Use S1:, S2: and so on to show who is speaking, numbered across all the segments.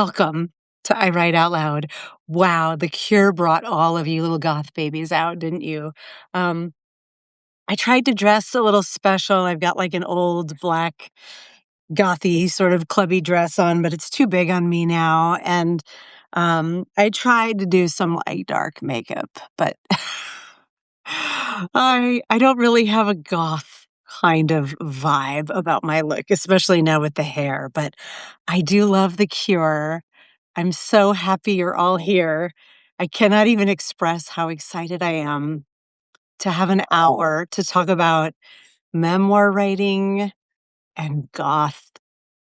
S1: Welcome to I Write Out Loud. Wow, The Cure brought all of you little goth babies out, didn't you? Um, I tried to dress a little special. I've got like an old black gothy sort of clubby dress on, but it's too big on me now. And I tried to do some like dark makeup, but I don't really have a goth kind of vibe about my look, especially now with the hair. But I do love The Cure. I'm so happy you're all here. I cannot even express how excited I am to have an hour to talk about memoir writing and goth,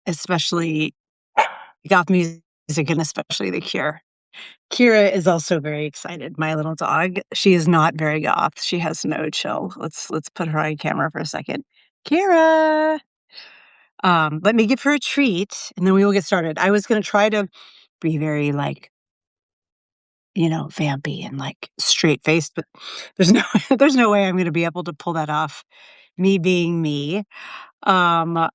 S1: especially goth music and especially The Cure. Kira is also very excited, my little dog. She is not very goth. She has no chill. Let's put her on camera for a second. Kira! Let me give her a treat and then we will get started. I was gonna try to be very like vampy and like straight faced, but there's no there's no way I'm gonna be able to pull that off, me being me. Um,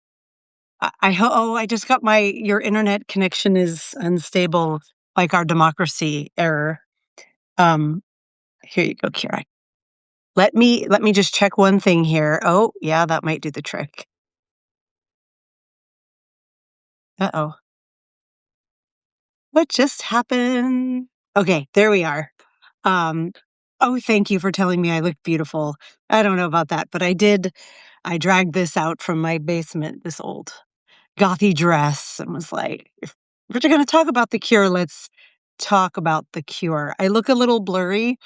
S1: I just got your internet connection is unstable, like our democracy error. Um, Here you go, Kira. Let me just check one thing here. Oh, yeah, that might do the trick. Uh-oh. What just happened? Okay, there we are. Um, oh, thank you for telling me I look beautiful. I don't know about that, but I did. I dragged this out from my basement, this old gothy dress, and was like, if we're going to talk about The Cure, let's talk about The Cure. I look a little blurry.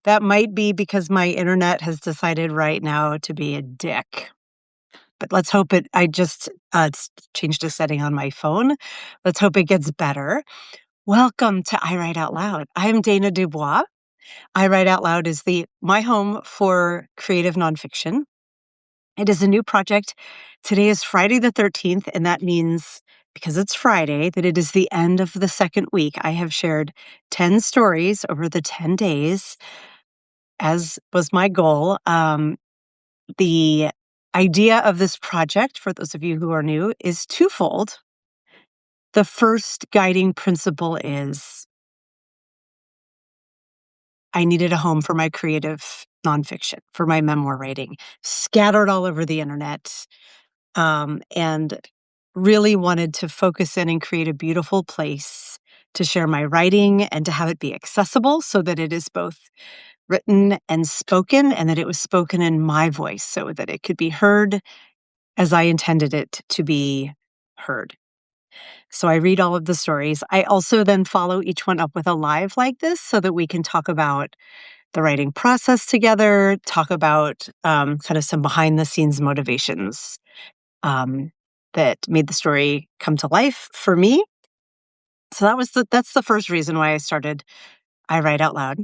S1: That might be because my internet has decided right now to be a dick. But let's hope I just changed a setting on my phone. Let's hope it gets better. Welcome to I Write Out Loud. I'm Dana Dubois. I Write Out Loud is my home for creative nonfiction. It is a new project. Today is Friday the 13th, and that means, because it's Friday, that it is the end of the second week. I have shared 10 stories over the 10 days, as was my goal. The idea of this project, for those of you who are new, is twofold. The first guiding principle is I needed a home for my creative nonfiction, for my memoir writing, scattered all over the internet, and really wanted to focus in and create a beautiful place to share my writing and to have it be accessible so that it is both written and spoken, and that it was spoken in my voice so that it could be heard as I intended it to be heard. So I read all of the stories. I also then follow each one up with a live like this so that we can talk about the writing process together, talk about kind of some behind the scenes motivations um, that made the story come to life for me. So that's the first reason why I started I Write Out Loud.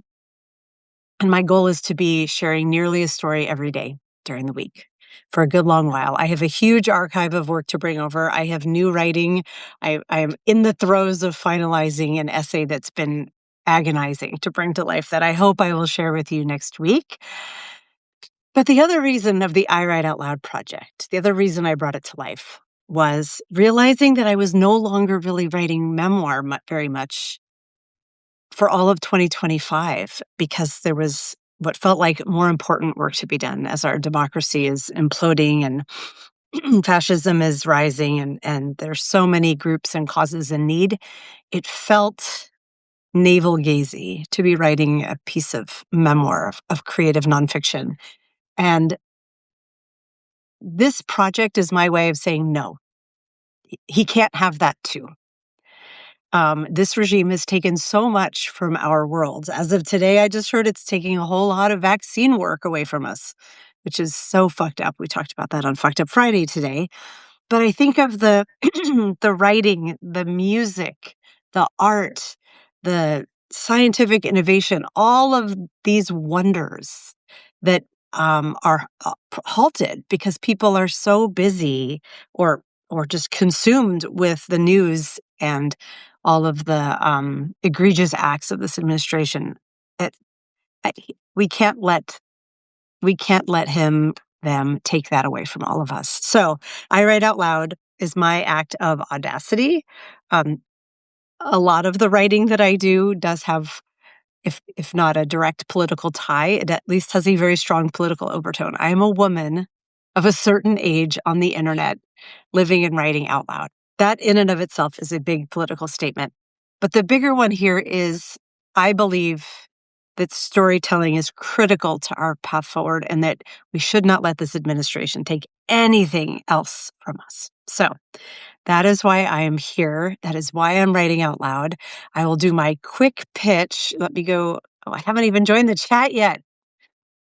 S1: And my goal is to be sharing nearly a story every day during the week for a good long while. I have a huge archive of work to bring over. I have new writing. I am in the throes of finalizing an essay that's been agonizing to bring to life that I hope I will share with you next week. But the other reason of the I Write Out Loud project, the other reason I brought it to life was realizing that I was no longer really writing memoir very much for all of 2025 because there was what felt like more important work to be done as our democracy is imploding and fascism is rising and there's so many groups and causes in need. It felt navel-gazy to be writing a piece of memoir, of creative nonfiction. And this project is my way of saying, no, he can't have that too. This regime has taken so much from our worlds. As of today, I just heard it's taking a whole lot of vaccine work away from us, which is so fucked up. We talked about that on Fucked Up Friday today. But I think of the the writing, the music, the art, the scientific innovation, all of these wonders that are halted because people are so busy or just consumed with the news and all of the egregious acts of this administration. It, I, we can't let them take that away from all of us. So I Write Out Loud is my act of audacity. Um, a lot of the writing that I do does have, if not a direct political tie, it at least has a very strong political overtone. I am a woman of a certain age on the internet living and writing out loud. That in and of itself is a big political statement. But the bigger one here is I believe that storytelling is critical to our path forward and that we should not let this administration take anything else from us. So that is why I am here. That is why I'm writing out loud. I will do my quick pitch. Let me go. Oh, I haven't even joined the chat yet.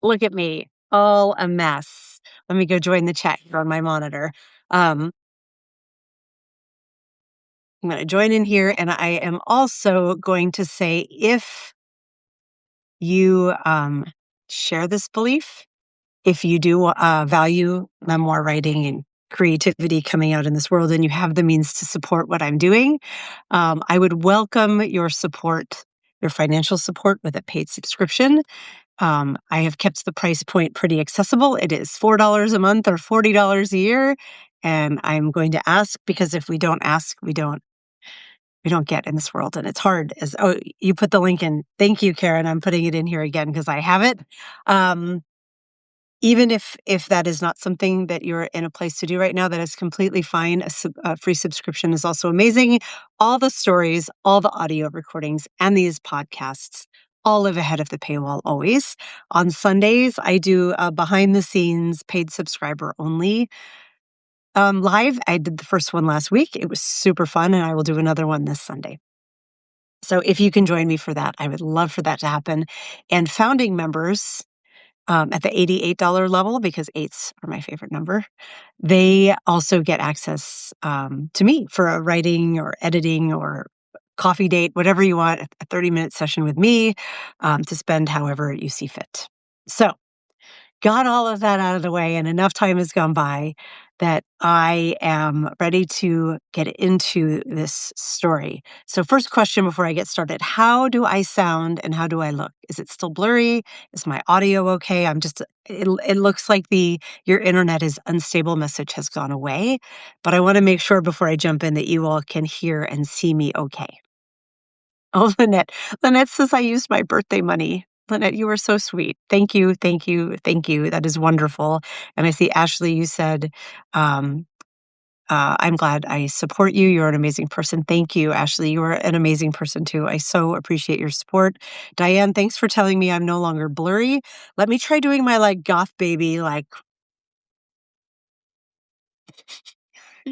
S1: Look at me, all a mess. Let me go join the chat here on my monitor. I'm going to join in here, and I am also going to say if you share this belief, if you do value memoir writing and creativity coming out in this world and you have the means to support what I'm doing, I would welcome your support, your financial support with a paid subscription. I have kept the price point pretty accessible. It is $4 a month or $40 a year. And I'm going to ask because if we don't ask, we don't get in this world. And it's hard you put the link in. Thank you, Karen. I'm putting it in here again because I have it. Even if that is not something that you're in a place to do right now, that is completely fine. A free subscription is also amazing. All the stories, all the audio recordings, and these podcasts all live ahead of the paywall always. On Sundays, I do a behind-the-scenes paid subscriber only live. I did the first one last week. It was super fun, and I will do another one this Sunday. So if you can join me for that, I would love for that to happen. And founding members at the $88 level, because eights are my favorite number, they also get access to me for a writing or editing or coffee date, whatever you want, a 30-minute session with me to spend however you see fit. So got all of that out of the way, and enough time has gone by that I am ready to get into this story. So first question before I get started, how do I sound and how do I look? Is it still blurry? Is my audio okay? It looks like your internet is unstable message has gone away, but I want to make sure before I jump in that you all can hear and see me okay. Oh, Lynette. Lynette says I used my birthday money. Lynette, you were so sweet. Thank you, thank you, thank you. That is wonderful. And I see, Ashley, you said, I'm glad I support you. You're an amazing person. Thank you, Ashley. You are an amazing person, too. I so appreciate your support. Diane, thanks for telling me I'm no longer blurry. Let me try doing my, goth baby, I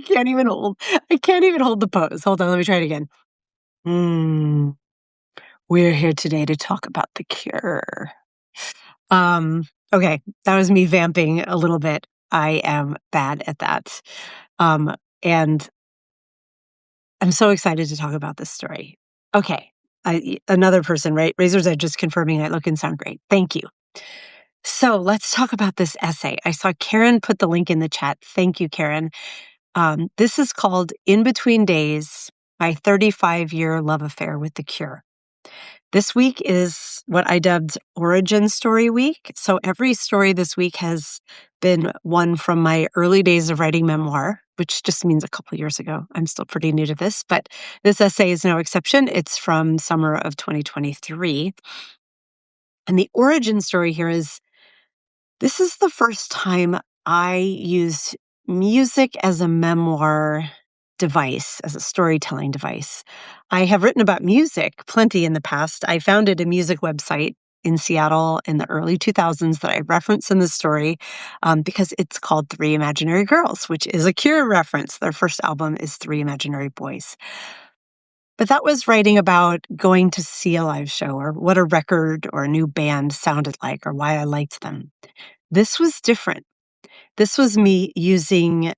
S1: can't even hold the pose. Hold on, let me try it again. We're here today to talk about The Cure. Okay, that was me vamping a little bit. I am bad at that. And I'm so excited to talk about this story. Okay, another person, right? Razor's Edge just confirming I look and sound great. Thank you. So let's talk about this essay. I saw Karen put the link in the chat. Thank you, Karen. This is called In Between Days, My 35-Year Love Affair with The Cure. This week is what I dubbed Origin Story Week. So every story this week has been one from my early days of writing memoir, which just means a couple years ago. I'm still pretty new to this, but this essay is no exception. It's from summer of 2023. And the origin story here is this is the first time I used music as a memoir device, as a storytelling device. I have written about music plenty in the past. I founded a music website in Seattle in the early 2000s that I reference in the story because it's called Three Imaginary Girls, which is a Cure reference. Their first album is Three Imaginary Boys. But that was writing about going to see a live show or what a record or a new band sounded like or why I liked them. This was different. This was me using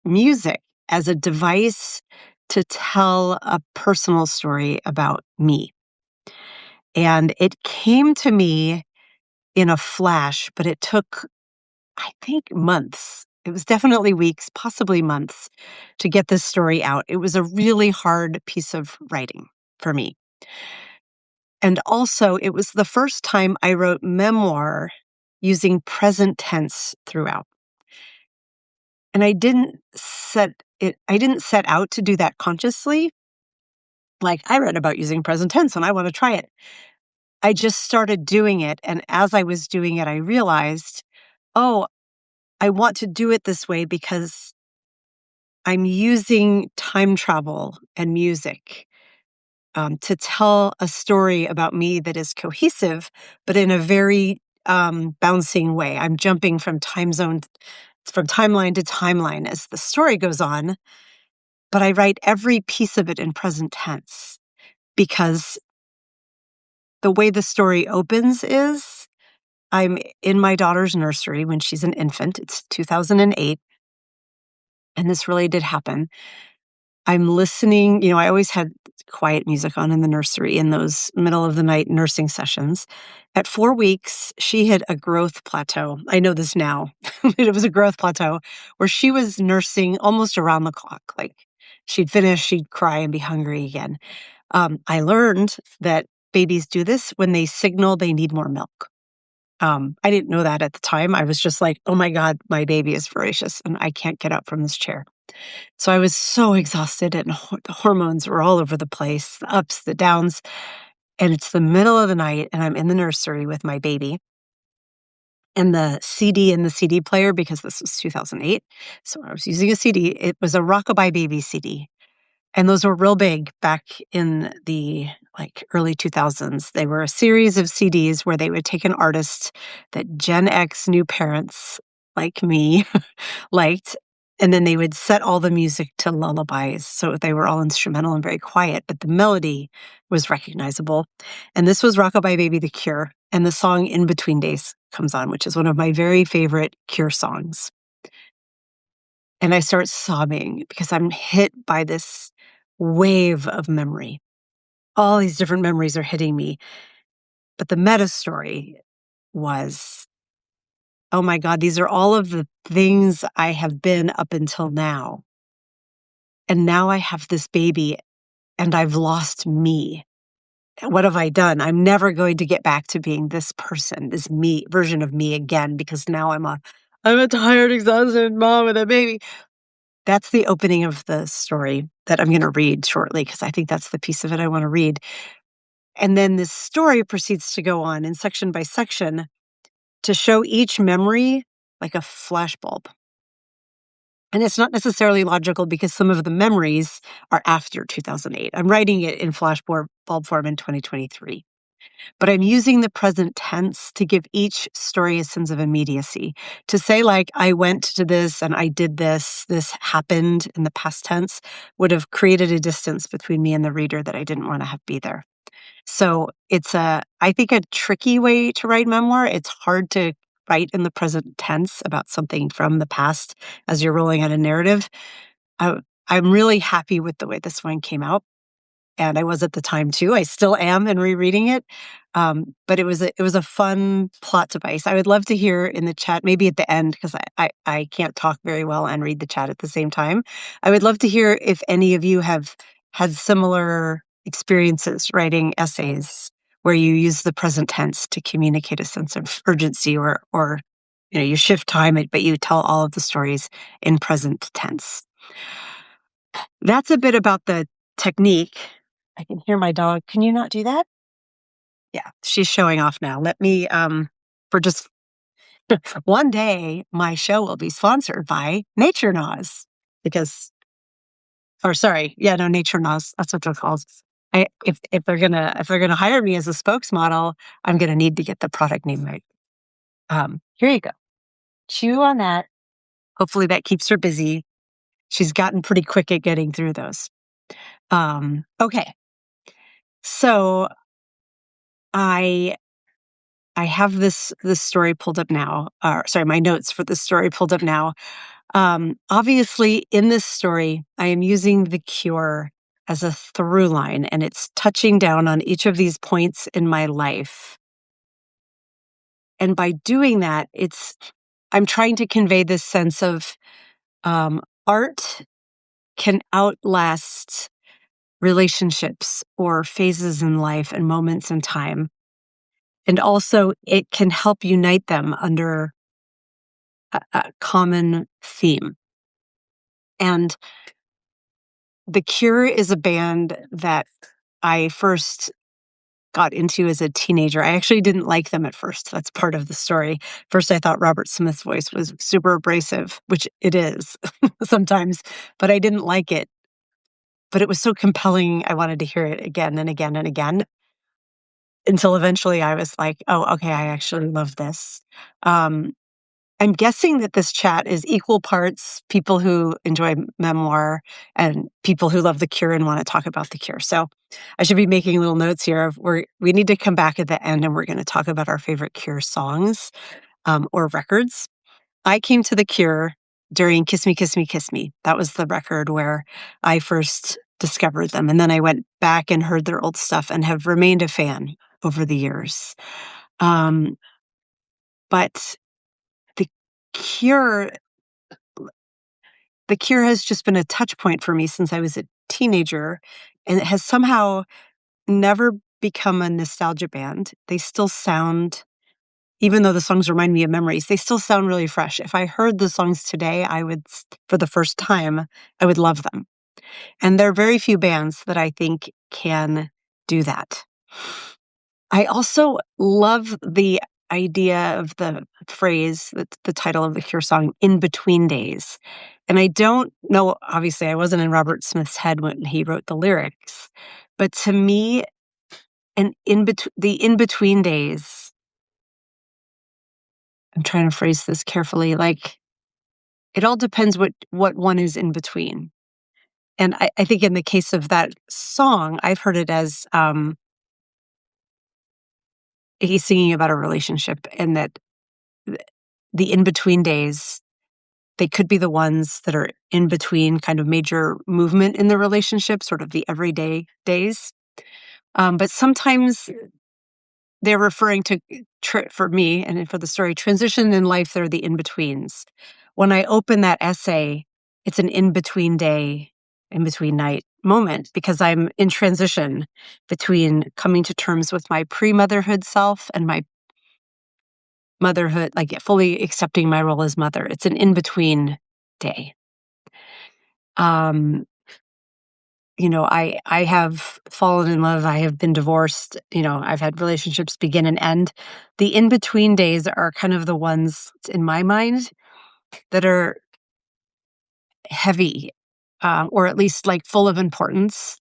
S1: music as a device to tell a personal story about me. And it came to me in a flash, but it took, I think, months. It was definitely weeks, possibly months, to get this story out. It was a really hard piece of writing for me. And also, it was the first time I wrote memoir using present tense throughout. And I didn't set I didn't set out to do that consciously. Like, I read about using present tense and I want to try it. I just started doing it. And as I was doing it, I realized, oh, I want to do it this way because I'm using time travel and music to tell a story about me that is cohesive, but in a very bouncing way. I'm jumping from from timeline to timeline as the story goes on, but I write every piece of it in present tense because the way the story opens is I'm in my daughter's nursery when she's an infant. It's 2008, and this really did happen. I'm listening, I always had quiet music on in the nursery in those middle of the night nursing sessions. At 4 weeks, she hit a growth plateau. I know this now. It was a growth plateau where she was nursing almost around the clock. Like, she'd finish, she'd cry and be hungry again. I learned that babies do this when they signal they need more milk. I didn't know that at the time. I was just like, oh my God, my baby is voracious and I can't get up from this chair. So I was so exhausted and the hormones were all over the place, the ups, the downs. And it's the middle of the night and I'm in the nursery with my baby and the CD in the CD player, because this was 2008. So I was using a CD. It was a Rockabye Baby CD. And those were real big back in the early 2000s. They were a series of CDs where they would take an artist that Gen X new parents like me liked, and then they would set all the music to lullabies. So they were all instrumental and very quiet, but the melody was recognizable. And this was Rockabye Baby, The Cure, and the song In Between Days comes on, which is one of my very favorite Cure songs. And I start sobbing because I'm hit by this wave of memory. All these different memories are hitting me. But the meta story was, oh my God, these are all of the things I have been up until now. And now I have this baby and I've lost me. What have I done? I'm never going to get back to being this person, this me version of me again, because now I'm a tired, exhausted mom with a baby. That's the opening of the story that I'm going to read shortly, because I think that's the piece of it I want to read. And then this story proceeds to go on in section by section to show each memory like a flashbulb. And it's not necessarily logical because some of the memories are after 2008. I'm writing it in flashbulb form in 2023. But I'm using the present tense to give each story a sense of immediacy. To say, like, I went to this and I did this happened in the past tense would have created a distance between me and the reader that I didn't want to have be there. So it's I think, a tricky way to write memoir. It's hard to write in the present tense about something from the past as you're rolling out a narrative. I, I'm really happy with the way this one came out. And I was at the time too. I still am in rereading it. But it was a fun plot device. I would love to hear in the chat, maybe at the end, because I can't talk very well and read the chat at the same time. I would love to hear if any of you have had similar experiences writing essays where you use the present tense to communicate a sense of urgency, or you shift time, but you tell all of the stories in present tense. That's a bit about the technique. I can hear my dog. Can you not do that? Yeah, she's showing off now. Let me, for just one day, my show will be sponsored by Nature Naws because, or sorry, yeah, no, Nature Naws. That's what they're called. If they're gonna hire me as a spokesmodel, I'm gonna need to get the product name right. Here you go. Chew on that. Hopefully that keeps her busy. She's gotten pretty quick at getting through those. Okay. So I have this story pulled up now. Sorry, my notes for this story pulled up now. Obviously, in this story, I am using The Cure as a through line, and it's touching down on each of these points in my life. And by doing that, I'm trying to convey this sense of art can outlast relationships or phases in life and moments in time. And also, it can help unite them under a common theme. And The Cure is a band that I first got into as a teenager. I actually didn't like them at first. That's part of the story. First, I thought Robert Smith's voice was super abrasive, which it is sometimes, but I didn't like it. But it was so compelling, I wanted to hear it again and again and again, until eventually I was like, "Oh, okay, I actually love this." Um, I'm guessing that this chat is equal parts people who enjoy memoir and people who love The Cure and wanna talk about The Cure. So, I should be making little notes here of we need to come back at the end, and we're gonna talk about our favorite Cure songs, or records. I came to The Cure during Kiss Me, Kiss Me, Kiss Me. That was the record where I first discovered them, and then I went back and heard their old stuff and have remained a fan over the years. Um, but The Cure The Cure has just been a touch point for me since I was a teenager, and it has somehow never become a nostalgia band. They still sound, even though the songs remind me of memories, they still sound really fresh. If I heard the songs today, for the first time, I would love them. And there are very few bands that I think can do that. I also love the idea of the phrase, that's the title of the Cure song, "In Between Days." And I don't know, obviously, I wasn't in Robert Smith's head when he wrote the lyrics, but to me, the in between days, I'm trying to phrase this carefully, like, it all depends what one is in between. And I think in the case of that song, I've heard it as, he's singing about a relationship, and that th the in between days, they could be the ones that are in between kind of major movement in the relationship, sort of the everyday days. But sometimes they're referring to, for me and for the story, transition in life, they're the in betweens. When I open that essay, it's an in between day, in between night moment because I'm in transition between coming to terms with my pre motherhood self and my motherhood, like fully accepting my role as mother. It's an in between day. Um, I have fallen in love, I have been divorced, I've had relationships begin and end. The in-between days are kind of the ones in my mind that are heavy, or at least, like, full of importance,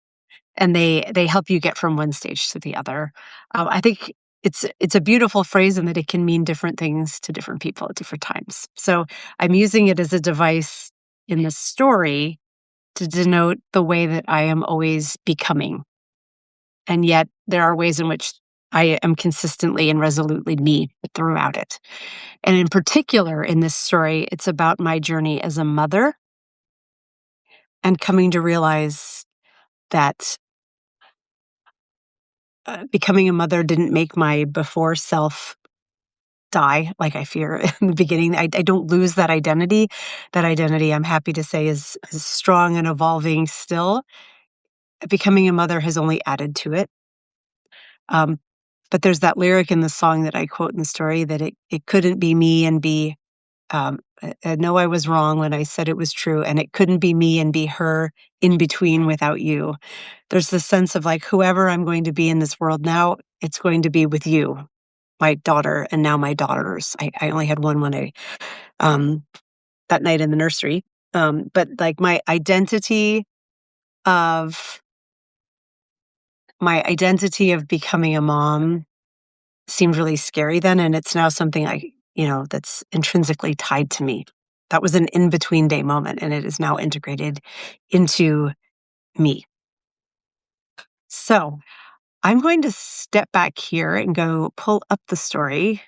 S1: and they help you get from one stage to the other. I think it's a beautiful phrase in that it can mean different things to different people at different times. So, I'm using it as a device in the story to denote the way that I am always becoming. And yet there are ways in which I am consistently and resolutely me throughout it. And in particular, in this story, it's about my journey as a mother and coming to realize that becoming a mother didn't make my before self die like I fear in the beginning. I don't lose that identity. That identity, I'm happy to say, is strong and evolving still. Becoming a mother has only added to it. Um, but there's that lyric in the song that I quote in the story that it couldn't be me and be, I know I was wrong when I said it was true, and it couldn't be me and be her in between without you. There's this sense of like, whoever I'm going to be in this world now, it's going to be with you, my daughter, and now my daughters. I only had one when um, that night in the nursery. But like of my identity of becoming a mom seemed really scary then, and it's now something that's intrinsically tied to me. That was an in-between day moment, and it is now integrated into me. So, I'm going to step back here and go pull up the story.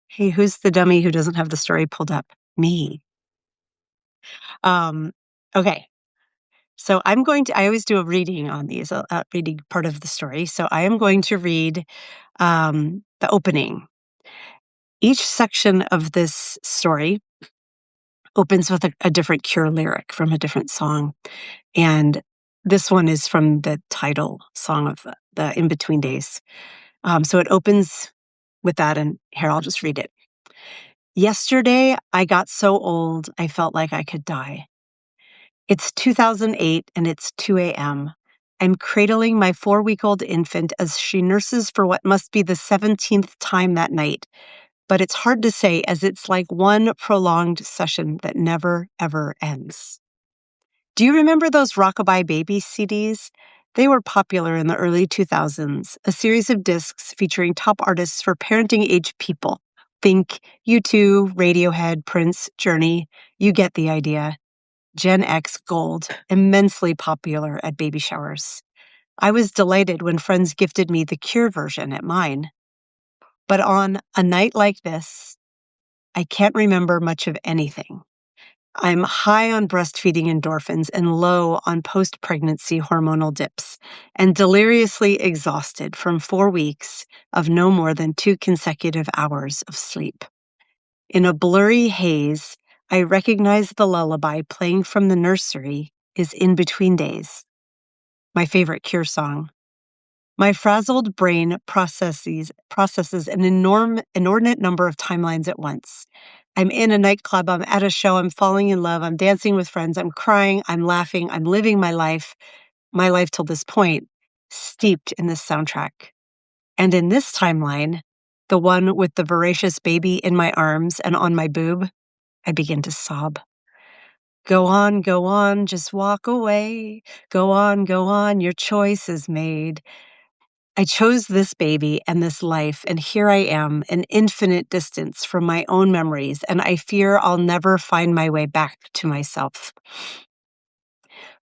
S1: Hey, who's the dummy who doesn't have the story pulled up? Me. Um, okay. So I always do a reading on these, reading part of the story. So I am going to read the opening. Each section of this story opens with a different Cure lyric from a different song. And this one is from the title song of the In Between Days. So it opens with that, and here, I'll just read it. Yesterday, I got so old, I felt like I could die. It's 2008 and it's 2 a.m. I'm cradling my 4-week-old infant as she nurses for what must be the 17th time that night. But it's hard to say as it's like one prolonged session that never, ever ends. Do you remember those Rockabye Baby CDs? They were popular in the early 2000s, a series of discs featuring top artists for parenting-age people. Think U2, Radiohead, Prince, Journey. You get the idea. Gen X Gold, immensely popular at baby showers. I was delighted when friends gifted me the Cure version at mine. But on a night like this, I can't remember much of anything. I'm high on breastfeeding endorphins and low on post-pregnancy hormonal dips, and deliriously exhausted from 4 weeks of no more than 2 consecutive hours of sleep. In a blurry haze, I recognize the lullaby playing from the nursery is In Between Days, my favorite Cure song. My frazzled brain processes an inordinate number of timelines at once. I'm in a nightclub, I'm at a show, I'm falling in love, I'm dancing with friends, I'm crying, I'm laughing, I'm living my life till this point, steeped in this soundtrack. And in this timeline, the one with the voracious baby in my arms and on my boob, I begin to sob. Go on, just walk away. Go on, your choice is made. I chose this baby and this life, and here I am, an infinite distance from my own memories, and I fear I'll never find my way back to myself.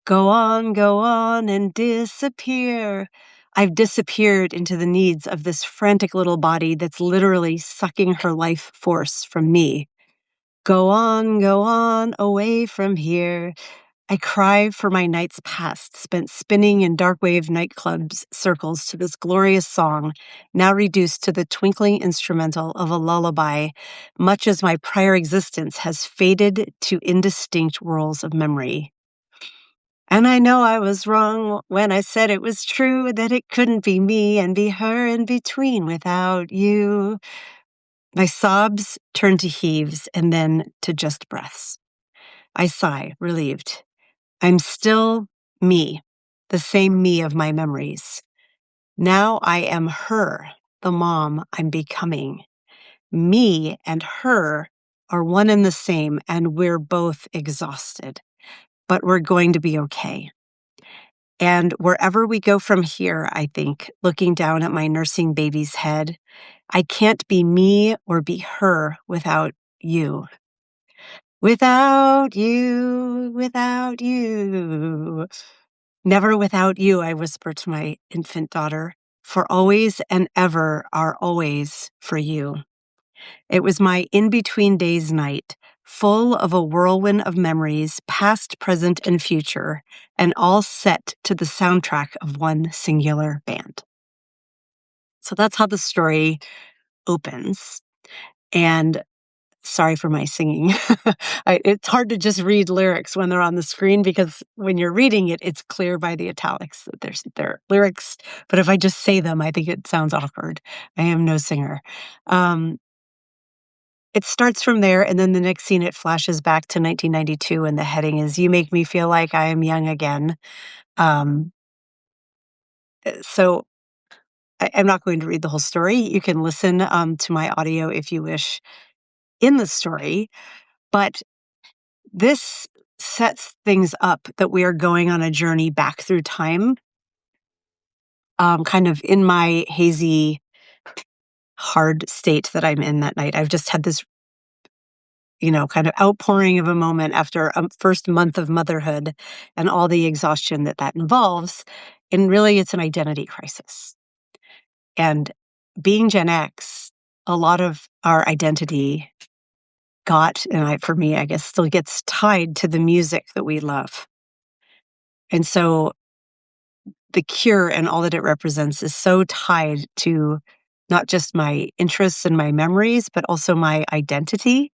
S1: Go on, and disappear. I've disappeared into the needs of this frantic little body that's literally sucking her life force from me. Go on, away from here. I cry for my nights past, spent spinning in dark wave nightclubs circles to this glorious song, now reduced to the twinkling instrumental of a lullaby, much as my prior existence has faded to indistinct whirls of memory. And I know I was wrong when I said it was true, that it couldn't be me and be her in between without you. My sobs turn to heaves and then to just breaths. I sigh, relieved. I'm still me, the same me of my memories. Now I am her, the mom I'm becoming. Me and her are one and the same, and we're both exhausted, but we're going to be okay. And wherever we go from here, I think, looking down at my nursing baby's head, I can't be me or be her without you. Without you, without you. Never without you, I whisper to my infant daughter, for always and ever are always for you. It was my in-between days night, full of a whirlwind of memories, past, present, and future, and all set to the soundtrack of one singular band. So that's how the story opens. And sorry for my singing. It's hard to just read lyrics when they're on the screen because when you're reading it, it's clear by the italics that they're lyrics. But if I just say them, I think it sounds awkward. I am no singer. It starts from there, and then the next scene, it flashes back to 1992, and the heading is "You Make Me Feel Like I Am Young Again." Um, so I'm not going to read the whole story. You can listen to my audio if you wish in the story, but this sets things up that we are going on a journey back through time, kind of in my hazy, hard state that I'm in that night. I've just had this, kind of outpouring of a moment after a first month of motherhood and all the exhaustion that involves. And really, it's an identity crisis. And being Gen X, a lot of our identity for me, I guess, still gets tied to the music that we love. And so the Cure and all that it represents is so tied to not just my interests and my memories, but also my identity,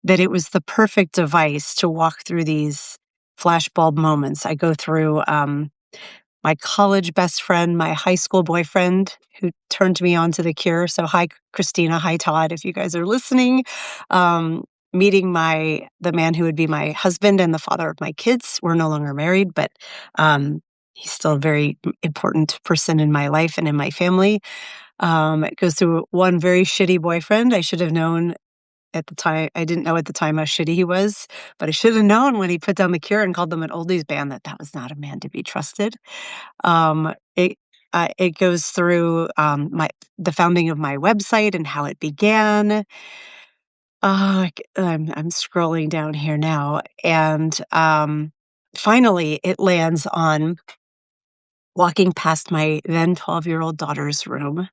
S1: that it was the perfect device to walk through these flashbulb moments. I go through my college best friend, my high school boyfriend who turned me on to the Cure. So hi, Christina. Hi, Todd, if you guys are listening. meeting the man who would be my husband and the father of my kids. We're no longer married, but he's still a very important person in my life and in my family. It goes through one very shitty boyfriend. I should have known at the time. I didn't know at the time how shitty he was, but I should have known when he put down The Cure and called them an oldies band that was not a man to be trusted. It goes through the founding of my website and how it began. I'm scrolling down here now, and finally, it lands on walking past my then 12-year-old daughter's room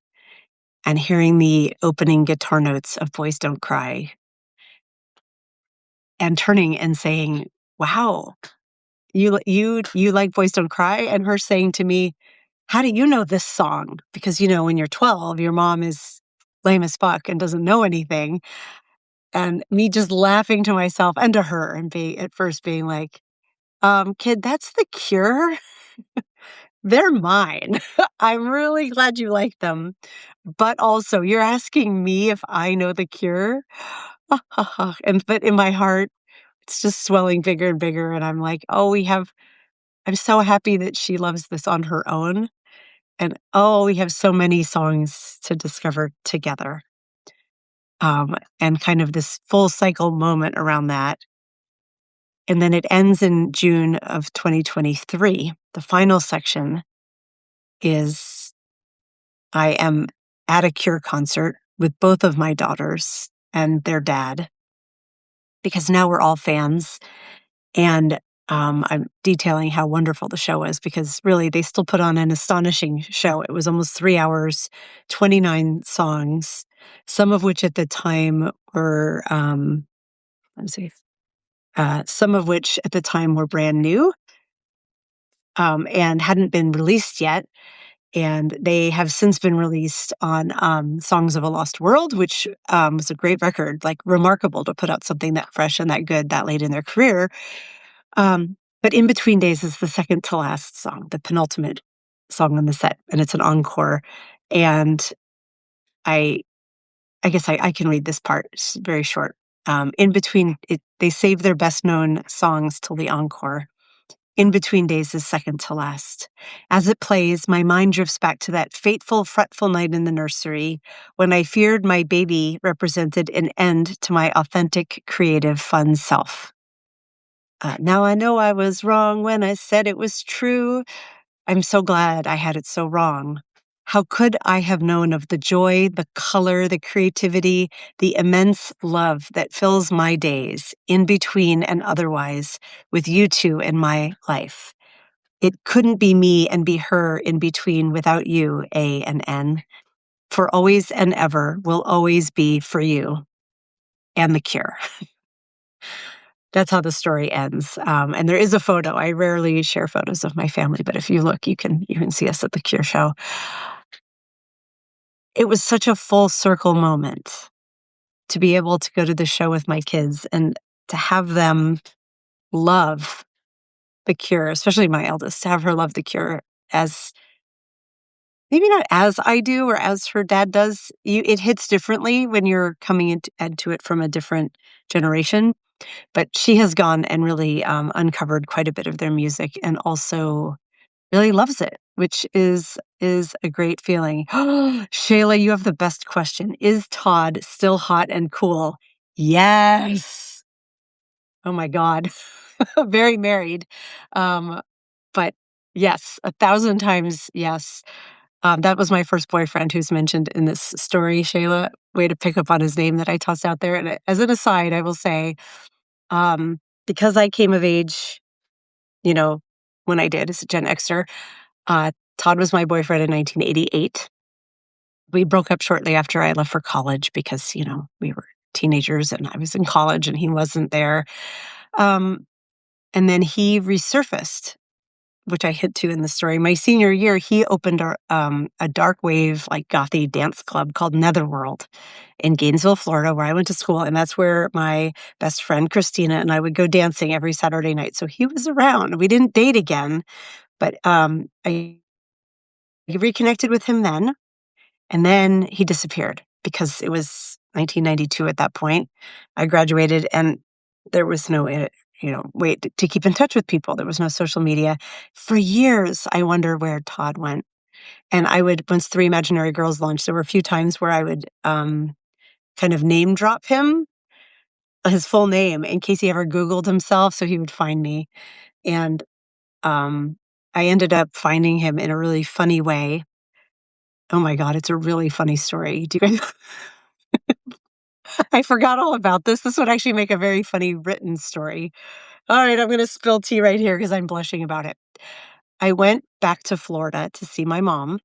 S1: and hearing the opening guitar notes of Boys Don't Cry, and turning and saying, "Wow, you like Boys Don't Cry?" And her saying to me, "How do you know this song?" Because, when you're 12, your mom is lame as fuck and doesn't know anything. And me just laughing to myself and to her and at first being like, kid, that's The Cure. They're mine. I'm really glad you like them. But also, you're asking me if I know The Cure? But in my heart, it's just swelling bigger and bigger. And I'm like, I'm so happy that she loves this on her own. And we have so many songs to discover together. And kind of this full cycle moment around that. And then it ends in June of 2023. The final section is I am at a Cure concert with both of my daughters and their dad, because now we're all fans. And I'm detailing how wonderful the show was, because really they still put on an astonishing show. It was almost 3 hours, 29 songs, some of which at the time were, let's see, some of which at the time were brand new and hadn't been released yet. And they have since been released on Songs of a Lost World, which was a great record, like remarkable to put out something that fresh and that good that late in their career. But In Between Days is the second to last song, the penultimate song on the set, and it's an encore. And I guess I can read this part. It's very short. In between, they save their best known songs till the encore. In Between Days is second to last. As it plays, my mind drifts back to that fateful, fretful night in the nursery when I feared my baby represented an end to my authentic, creative, fun self. Now I know I was wrong when I said it was true. I'm so glad I had it so wrong. How could I have known of the joy, the color, the creativity, the immense love that fills my days, in between and otherwise, with you two in my life? It couldn't be me and be her in between without you, A and N. For always and ever will always be for you and The Cure. That's how the story ends. And there is a photo. I rarely share photos of my family, but if you look, you can see us at the Cure show. It was such a full circle moment to be able to go to the show with my kids and to have them love The Cure, especially my eldest, to have her love The Cure as maybe not as I do or as her dad does. It hits differently when you're coming into it from a different generation. But she has gone and really uncovered quite a bit of their music and also really loves it, which is a great feeling. Shayla, you have the best question. Is Todd still hot and cool? Yes. Oh my God. Very married. But yes, 1,000 times yes. That was my first boyfriend who's mentioned in this story, Shayla. Way to pick up on his name that I tossed out there. And as an aside, I will say, because I came of age, when I did as a Gen Xer, Todd was my boyfriend in 1988. We broke up shortly after I left for college because, we were teenagers and I was in college and he wasn't there. And then he resurfaced, which I hint to in the story. My senior year, he opened a dark wave, like gothy dance club called Netherworld in Gainesville, Florida, where I went to school. And that's where my best friend, Christina, and I would go dancing every Saturday night. So he was around. We didn't date again, but I reconnected with him then. And then he disappeared because it was 1992 at that point. I graduated and there was no, way to keep in touch with people. There was no social media. For years, I wondered where Todd went. And I would, once Three Imaginary Girls launched, there were a few times where I would kind of name drop him, his full name, in case he ever Googled himself, so he would find me. And I ended up finding him in a really funny way. Oh my God, it's a really funny story. Do you guys? I forgot all about this. This would actually make a very funny written story. All right, I'm going to spill tea right here because I'm blushing about it. I went back to Florida to see my mom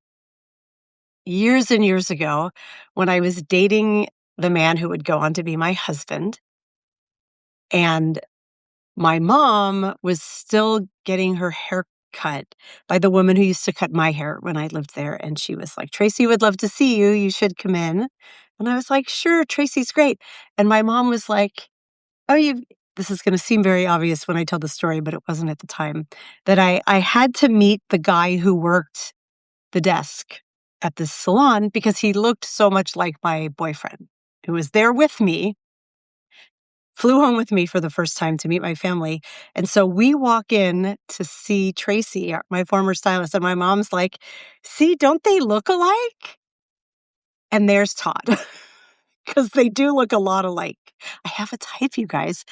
S1: years and years ago when I was dating the man who would go on to be my husband. And my mom was still getting her hair cut by the woman who used to cut my hair when I lived there. And she was like, "Tracy would love to see you. You should come in." And I was like, "Sure, Tracy's great." And my mom was like, "Oh, this is going to seem very obvious when I tell the story, but it wasn't at the time, that I had to meet the guy who worked the desk at this salon because he looked so much like my boyfriend who was there with me, flew home with me for the first time to meet my family. And so we walk in to see Tracy, my former stylist, and my mom's like, "See, don't they look alike?" And there's Todd, because they do look a lot alike. I have a type, you guys.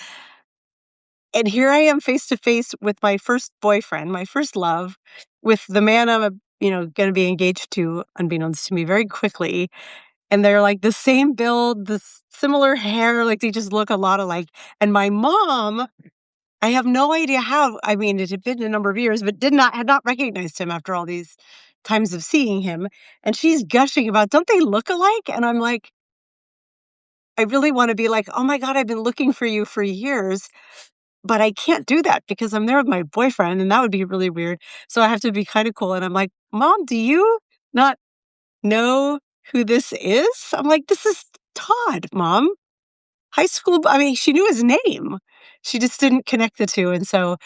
S1: And here I am face to face with my first boyfriend, my first love, with the man I'm, going to be engaged to, unbeknownst to me, very quickly. And they're like the same build, similar hair, like they just look a lot alike. And my mom, I have no idea how. I mean, it had been a number of years, but had not recognized him after all these times of seeing him. And she's gushing about, don't they look alike? And I'm like, I really want to be like, oh my God, I've been looking for you for years. But I can't do that because I'm there with my boyfriend, and that would be really weird. So I have to be kind of cool. And I'm like, "Mom, do you not know who this is?" I'm like, "This is Todd, Mom. High school." I mean, she knew his name. She just didn't connect the two. And so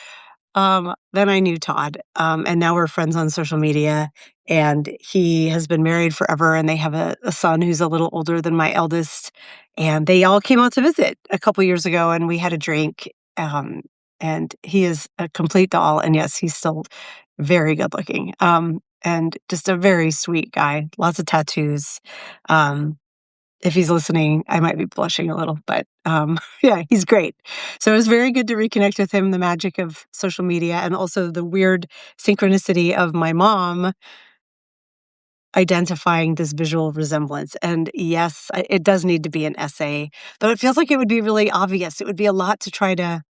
S1: then I knew Todd, and now we're friends on social media. And he has been married forever, and they have a son who's a little older than my eldest. And they all came out to visit a couple years ago, and we had a drink. Um, and he is a complete doll. And yes, he's still very good looking, and just a very sweet guy. Lots of tattoos. Um, if he's listening, I might be blushing a little, but yeah, he's great. So it was very good to reconnect with him, the magic of social media, and also the weird synchronicity of my mom identifying this visual resemblance. And yes, it does need to be an essay, though it feels like it would be really obvious. It would be a lot to try to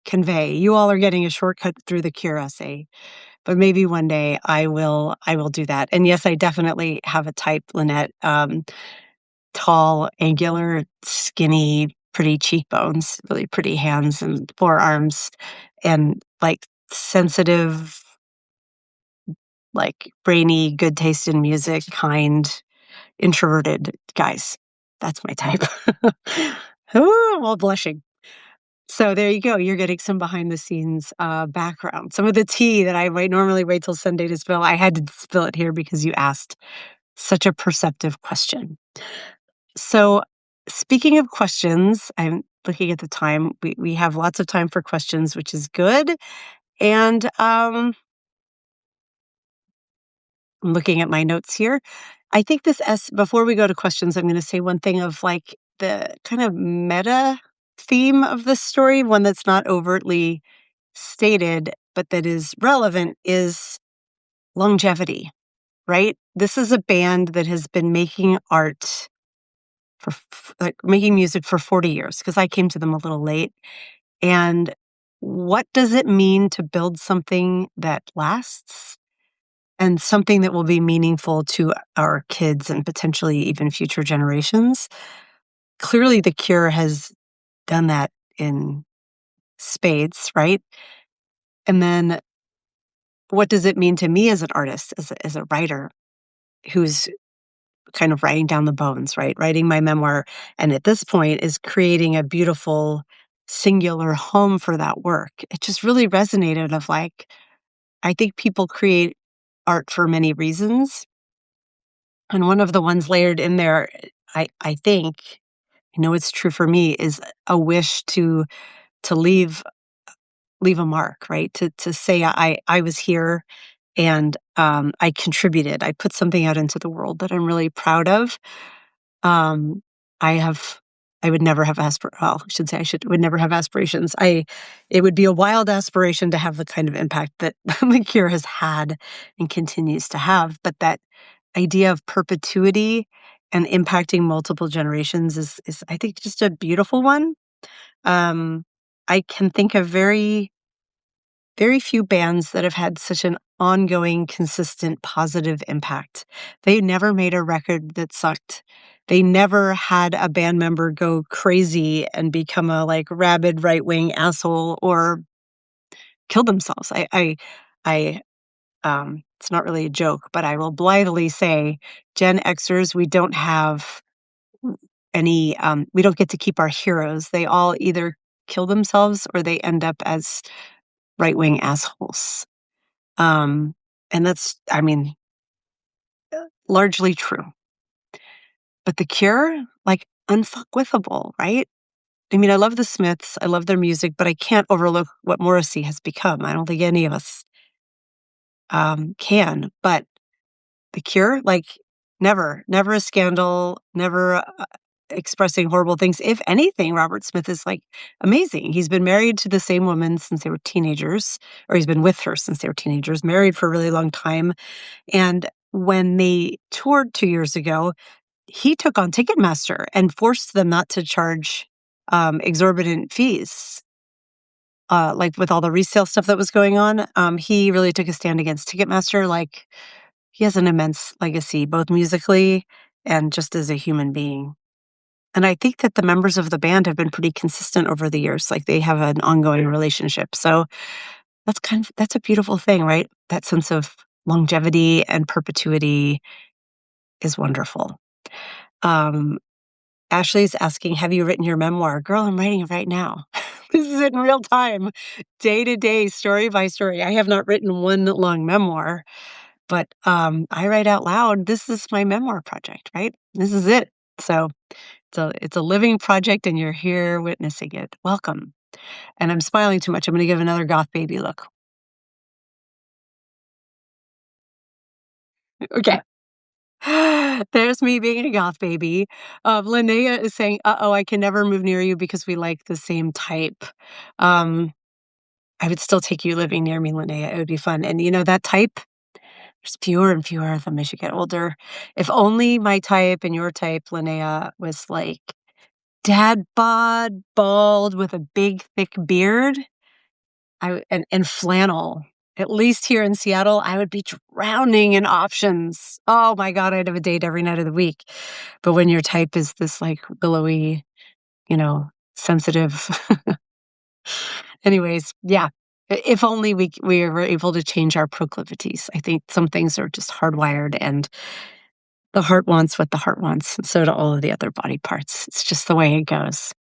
S1: convey. You all are getting a shortcut through the Cure essay, but maybe one day I will do that. And yes, I definitely have a type, Lynette. Tall, angular, skinny, pretty cheekbones, really pretty hands and forearms, and like sensitive, like brainy, good taste in music, kind, introverted guys. That's my type. Ooh, I'm all blushing. So there you go. You're getting some behind the scenes background. Some of the tea that I might normally wait till Sunday to spill. I had to spill it here because you asked such a perceptive question. So, speaking of questions, I'm looking at the time. We have lots of time for questions, which is good. And I'm looking at my notes here. I think before we go to questions, I'm going to say one thing of like the kind of meta theme of this story, one that's not overtly stated, but that is relevant, is longevity, right? This is a band that has been making art like making music for 40 years because I came to them a little late. And what does it mean to build something that lasts and something that will be meaningful to our kids and potentially even future generations? Clearly, The Cure has done that in spades, right? And then what does it mean to me as an artist, as a writer who's kind of writing down the bones, right? Writing my memoir. And at this point is creating a beautiful singular home for that work. It just really resonated of like, I think people create art for many reasons. And one of the ones layered in there, I think, I know it's true for me, is a wish to leave a mark, right? To say I was here and I contributed. I put something out into the world that I'm really proud of. Um, I have I would never have well, I should say would never have aspirations. It would be a wild aspiration to have the kind of impact that the cure has had and continues to have, but that idea of perpetuity and impacting multiple generations is I think just a beautiful one. Um, I can think of very few bands that have had such an ongoing, consistent, positive impact. They never made a record that sucked. They never had a band member go crazy and become a like rabid right-wing asshole or kill themselves. It's not really a joke, but I will blithely say, Gen Xers, we don't have we don't get to keep our heroes. They all either kill themselves or they end up as right-wing assholes. Um, and that's, I mean, largely true. But The Cure, like, unfuckwithable, right? I mean, I love the Smiths, I love their music, but I can't overlook what Morrissey has become. I don't think any of us can. But The Cure, like, never a scandal, never expressing horrible things. If anything, Robert Smith is like amazing. He's been married to the same woman since they were teenagers, or he's been with her since they were teenagers, married for a really long time. And when they toured 2 years ago, he took on Ticketmaster and forced them not to charge, exorbitant fees, like, with all the resale stuff that was going on. He really took a stand against Ticketmaster, like, he has an immense legacy, both musically and just as a human being. And I think that the members of the band have been pretty consistent over the years, like, they have an ongoing relationship, so that's a beautiful thing, right? That sense of longevity and perpetuity is wonderful. Um, Ashley's asking, "Have you written your memoir?" Girl, I'm writing it right now. This is in real time, day to day, story by story. I have not written one long memoir, but, I write out loud. This is my memoir project, right? This is it. So, it's a living project, and you're here witnessing it. Welcome. And I'm smiling too much. I'm gonna give another goth baby look. Okay. There's me being a goth baby. Linnea is saying, "Uh-oh, I can never move near you because we like the same type." Um, I would still take you living near me, Linnea. It would be fun. And you know that type? There's fewer and fewer of them as you get older. If only my type and your type, Linnea, was like dad bod, bald with a big thick beard. And flannel. At least here in Seattle, I would be drowning in options. Oh my god, I'd have a date every night of the week. But when your type is this, like, billowy, sensitive anyways, yeah. If only we were able to change our proclivities. I think some things are just hardwired, and the heart wants what the heart wants, and so do all of the other body parts. It's just the way it goes.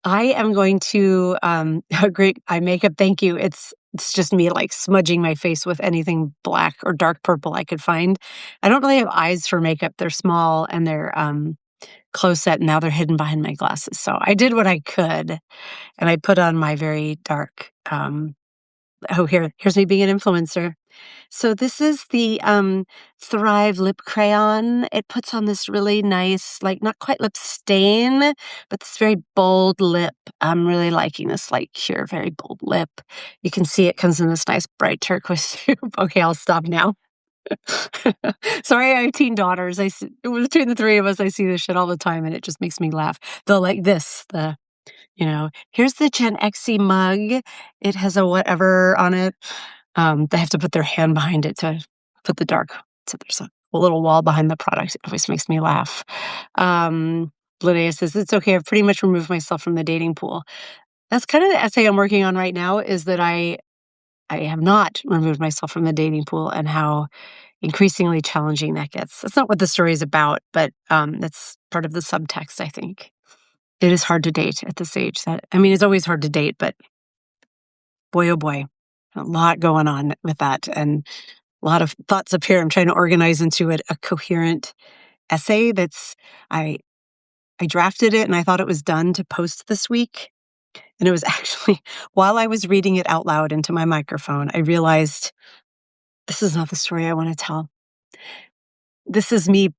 S1: I am going to, agree eye makeup, thank you. It's just me, like, smudging my face with anything black or dark purple I could find. I don't really have eyes for makeup. They're small and they're, close set, and now they're hidden behind my glasses. So I did what I could, and I put on my very dark, here's me being an influencer. So this is the, Thrive lip crayon. It puts on this really nice, like, not quite lip stain, but this very bold lip. I'm really liking this light cure, very bold lip. You can see it comes in this nice bright turquoise tube. Okay, I'll stop now. Sorry, I have teen daughters. Between the three of us, I see this shit all the time, and it just makes me laugh. They'll like this, here's the Gen Xy mug. It has a whatever on it. They have to put their hand behind it to put the dark. So there's a little wall behind the product. It always makes me laugh. Linnea says, "It's okay. I've pretty much removed myself from the dating pool." That's kind of the essay I'm working on right now, is that I have not removed myself from the dating pool, and how increasingly challenging that gets. That's not what the story is about, but that's part of the subtext, I think. It is hard to date at this age. It's always hard to date, but boy, oh boy, a lot going on with that, and a lot of thoughts up here. I'm trying to organize into a coherent essay I I drafted it and I thought it was done to post this week. And it was actually, while I was reading it out loud into my microphone, I realized this is not the story I want to tell. This is me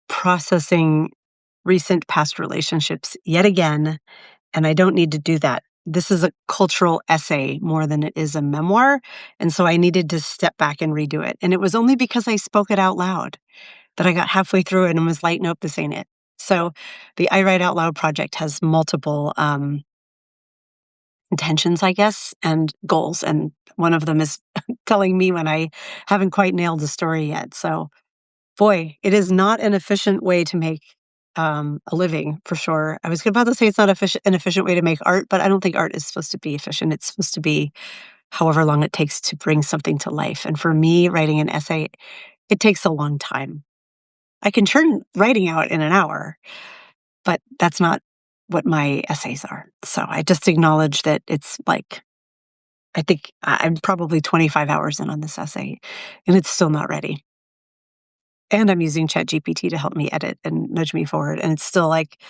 S1: processing recent past relationships yet again, and I don't need to do that. This is a cultural essay more than it is a memoir, and so I needed to step back and redo it. And it was only because I spoke it out loud that I got halfway through it and was like, nope, this ain't it. So the I Write Out Loud project has multiple intentions, I guess, and goals. And one of them is telling me when I haven't quite nailed the story yet. So, boy, it is not an efficient way to make a living, for sure. I was about to say it's not an efficient way to make art, but I don't think art is supposed to be efficient. It's supposed to be however long it takes to bring something to life. And for me, writing an essay, it takes a long time. I can churn writing out in an hour, but that's not what my essays are. So I just acknowledge that it's like, I think I'm probably 25 hours in on this essay, and it's still not ready. And I'm using ChatGPT to help me edit and nudge me forward. And it's still like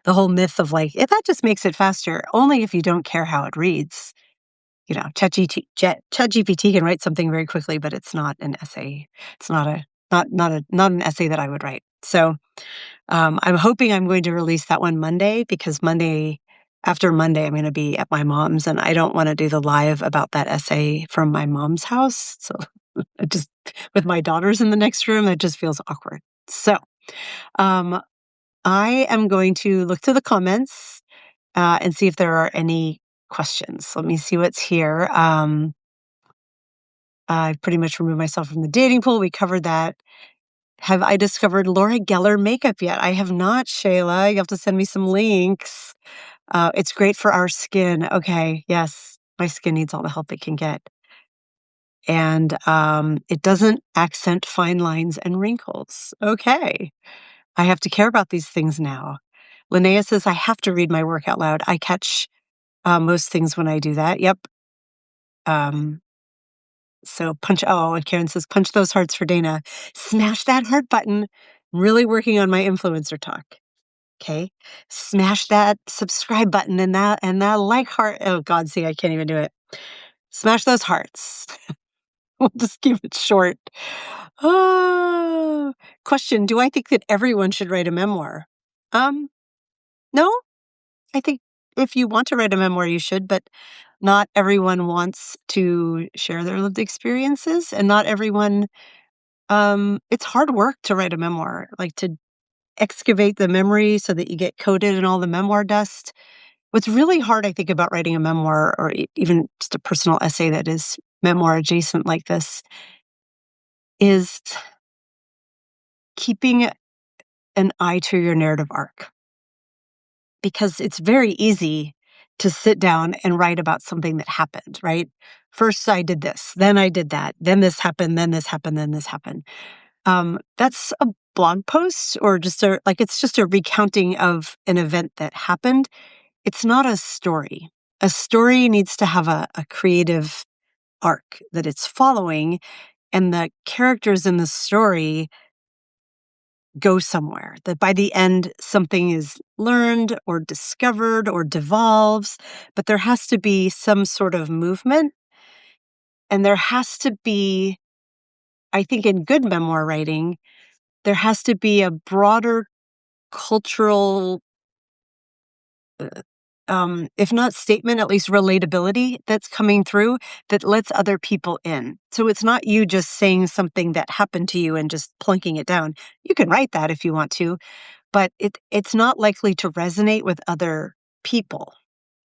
S1: the whole myth of like, that just makes it faster, only if you don't care how it reads. You know, ChatGPT can write something very quickly, but it's not an essay. It's not an essay that I would write. So I'm hoping I'm going to release that one Monday, because after Monday, I'm going to be at my mom's, and I don't want to do the live about that essay from my mom's house. So it just, with my daughters in the next room, it just feels awkward. So um, I am going to look to the comments and see if there are any questions. Let me see what's here. I've pretty much removed myself from the dating pool. We covered that. Have I discovered Laura Geller makeup yet? I have not, Shayla. You have to send me some links. It's great for our skin. Okay, yes. My skin needs all the help it can get. And it doesn't accent fine lines and wrinkles. Okay. I have to care about these things now. Linnea says, I have to read my work out loud. I catch most things when I do that. Yep. So and Karen says, punch those hearts for Dana. Smash that heart button. Really working on my influencer talk. Okay. Smash that subscribe button and that like heart. Oh God, see, I can't even do it. Smash those hearts. We'll just keep it short. Oh, question. Do I think that everyone should write a memoir? No, I think if you want to write a memoir, you should, but not everyone wants to share their lived experiences, and not everyone, it's hard work to write a memoir, like to excavate the memory so that you get coated in all the memoir dust. What's really hard, I think, about writing a memoir, or even just a personal essay that is memoir adjacent like this, is keeping an eye to your narrative arc. Because it's very easy to sit down and write about something that happened, right? First I did this, then I did that, then this happened, then this happened, then this happened. That's a blog post, or just it's just a recounting of an event that happened. It's not a story. A story needs to have a creative arc that it's following, and the characters in the story go somewhere, that by the end something is learned or discovered or devolves, but there has to be some sort of movement. And there has to be, I think, in good memoir writing, there has to be a broader cultural, if not statement, at least relatability that's coming through that lets other people in. So it's not you just saying something that happened to you and just plunking it down. You can write that if you want to, but it's not likely to resonate with other people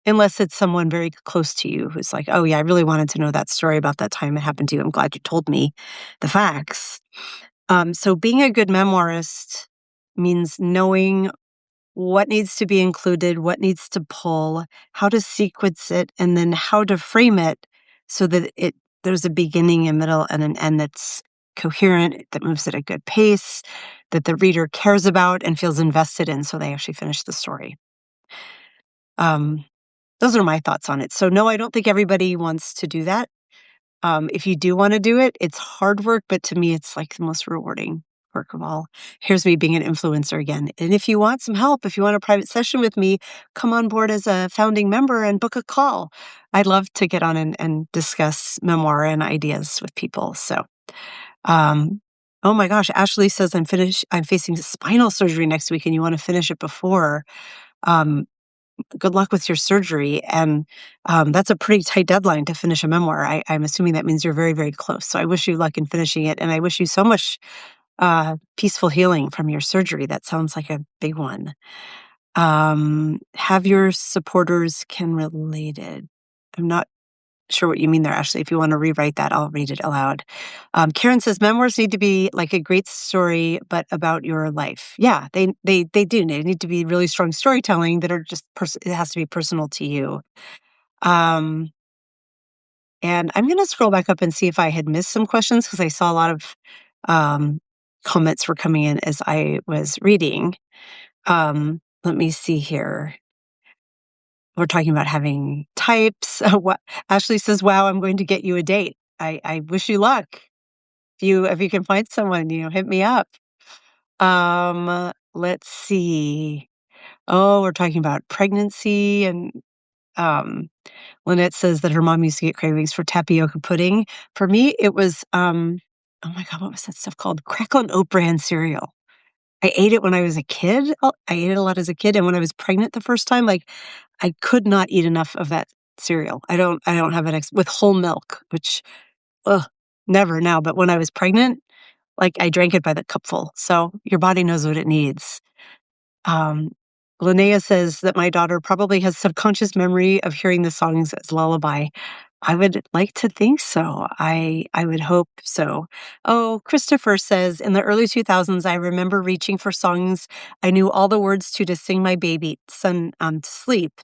S1: unless it's someone very close to you who's like, oh yeah, I really wanted to know that story about that time it happened to you. I'm glad you told me the facts. So being a good memoirist means knowing what needs to be included, what needs to pull, how to sequence it, and then how to frame it so that there's a beginning, a middle, and an end that's coherent, that moves at a good pace, that the reader cares about and feels invested in, so they actually finish the story. Those are my thoughts on it. So no, I don't think everybody wants to do that. If you do want to do it, it's hard work, but to me, it's like the most rewarding. work of all. Here's me being an influencer again. And if you want some help, if you want a private session with me, come on board as a founding member and book a call. I'd love to get on and discuss memoir and ideas with people. So, oh my gosh, Ashley says I'm facing spinal surgery next week and you want to finish it before. Good luck with your surgery. And that's a pretty tight deadline to finish a memoir. I'm assuming that means you're very, very close. So I wish you luck in finishing it. And I wish you so much peaceful healing from your surgery. That sounds like a big one. Have your supporters can related. I'm not sure what you mean there, Ashley. If you want to rewrite that, I'll read it aloud. Karen says memoirs need to be like a great story, but about your life. Yeah, they do. They need to be really strong storytelling that are just it has to be personal to you. And I'm going to scroll back up and see if I had missed some questions because I saw a lot of comments were coming in as I was reading. Let me see here. We're talking about having types. What Ashley says, wow, I'm going to get you a date. I wish you luck. If you can find someone, hit me up. Let's see. Oh, we're talking about pregnancy and Lynette says that her mom used to get cravings for tapioca pudding. For me, it was oh my God, what was that stuff called? Crackle and Oat Bran cereal. I ate it when I was a kid. I ate it a lot as a kid, and when I was pregnant the first time, like I could not eat enough of that cereal. I don't have an with whole milk, which never now. But when I was pregnant, like I drank it by the cupful. So your body knows what it needs. Linnea says that my daughter probably has subconscious memory of hearing the songs as lullaby. I would like to think so. I would hope so. Oh, Christopher says, in the early 2000s, I remember reaching for songs I knew all the words to sing my baby son to sleep.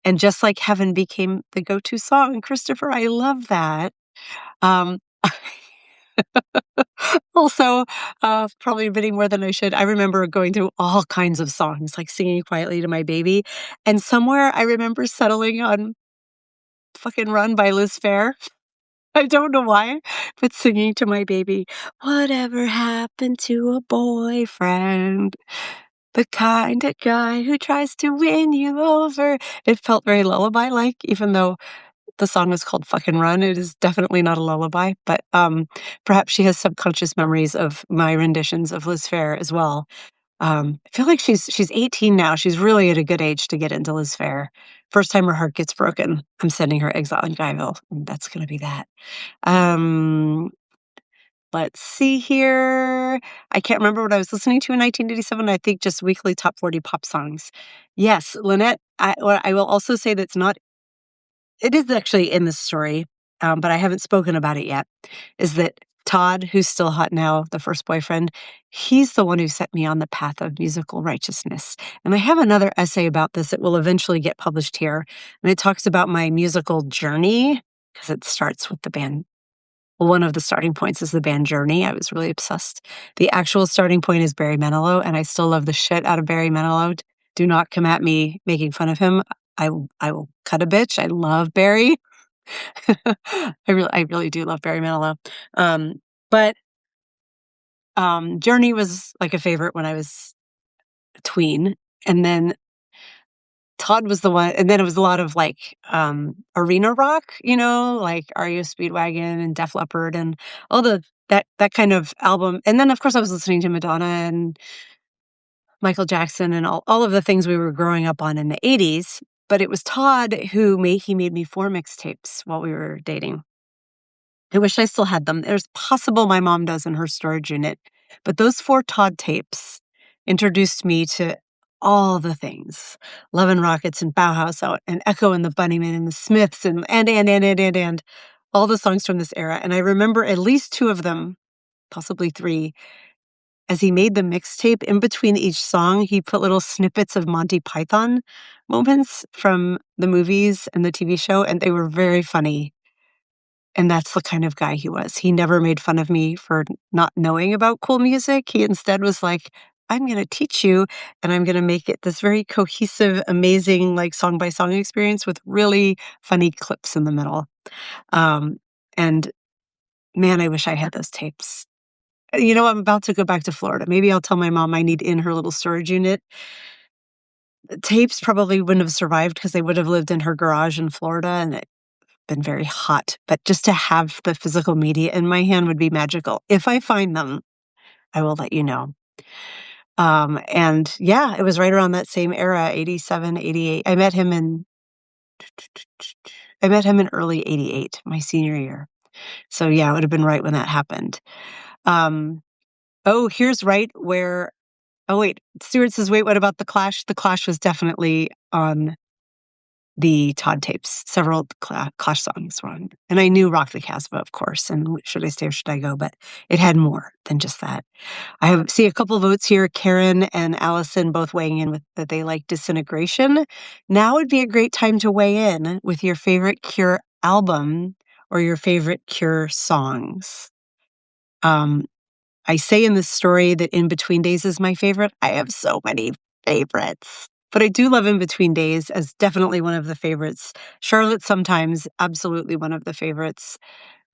S1: And Just Like Heaven became the go-to song. Christopher, I love that. Um, Also, probably admitting more than I should, I remember going through all kinds of songs, like singing quietly to my baby. And somewhere I remember settling on Fucking Run by Liz Phair. I don't know why, but singing to my baby, whatever happened to a boyfriend? The kind of guy who tries to win you over. It felt very lullaby-like, even though the song is called Fucking Run. It is definitely not a lullaby, but perhaps she has subconscious memories of my renditions of Liz Phair as well. I feel like she's 18 now. She's really at a good age to get into Liz Phair. First time her heart gets broken, I'm sending her Exile in Guyville. And that's going to be that. Let's see here. I can't remember what I was listening to in 1987. I think just weekly top 40 pop songs. Yes, Lynette, I will also say that's not, it is actually in this story, but I haven't spoken about it yet, is that Todd, who's still hot now, the first boyfriend, he's the one who set me on the path of musical righteousness. And I have another essay about this that will eventually get published here. And it talks about my musical journey, because it starts with the band. Well, one of the starting points is the band Journey. I was really obsessed. The actual starting point is Barry Manilow, and I still love the shit out of Barry Manilow. Do not come at me making fun of him. I will cut a bitch. I love Barry. I really do love Barry Manilow. But Journey was like a favorite when I was a tween, and then Todd was the one, and then it was a lot of like arena rock, like REO Speedwagon and Def Leppard and all that kind of album. And then of course I was listening to Madonna and Michael Jackson and all of the things we were growing up on in the 80s. But it was Todd who made me 4 mixtapes while we were dating. I wish I still had them. There's possible my mom does in her storage unit. But those 4 Todd tapes introduced me to all the things. Love and Rockets and Bauhaus and Echo and the Bunnymen and the Smiths and all the songs from this era. And I remember at least 2 of them, possibly 3, as he made the mixtape, in between each song, he put little snippets of Monty Python moments from the movies and the TV show, and they were very funny. And that's the kind of guy he was. He never made fun of me for not knowing about cool music. He instead was like, I'm going to teach you, and I'm going to make it this very cohesive, amazing, like song by song experience with really funny clips in the middle. And man, I wish I had those tapes. I'm about to go back to Florida. Maybe I'll tell my mom I need in her little storage unit. The tapes probably wouldn't have survived because they would have lived in her garage in Florida and it been very hot. But just to have the physical media in my hand would be magical. If I find them, I will let you know. And yeah, it was right around that same era, 87, 88. I met him in early 88, my senior year. So yeah, it would have been right when that happened. Um, oh, here's right where oh wait, Stuart says, wait, what about The Clash? The Clash was definitely on the Todd tapes. Several Clash songs were on. And I knew Rock the Casbah, of course, and Should I Stay or Should I Go? But it had more than just that. See a couple votes here. Karen and Allison both weighing in with that they like Disintegration. Now would be a great time to weigh in with your favorite Cure album or your favorite Cure songs. Um, I say in this story that In Between Days is my favorite. I have so many favorites, but I do love In Between Days as definitely one of the favorites. Charlotte Sometimes, absolutely one of the favorites.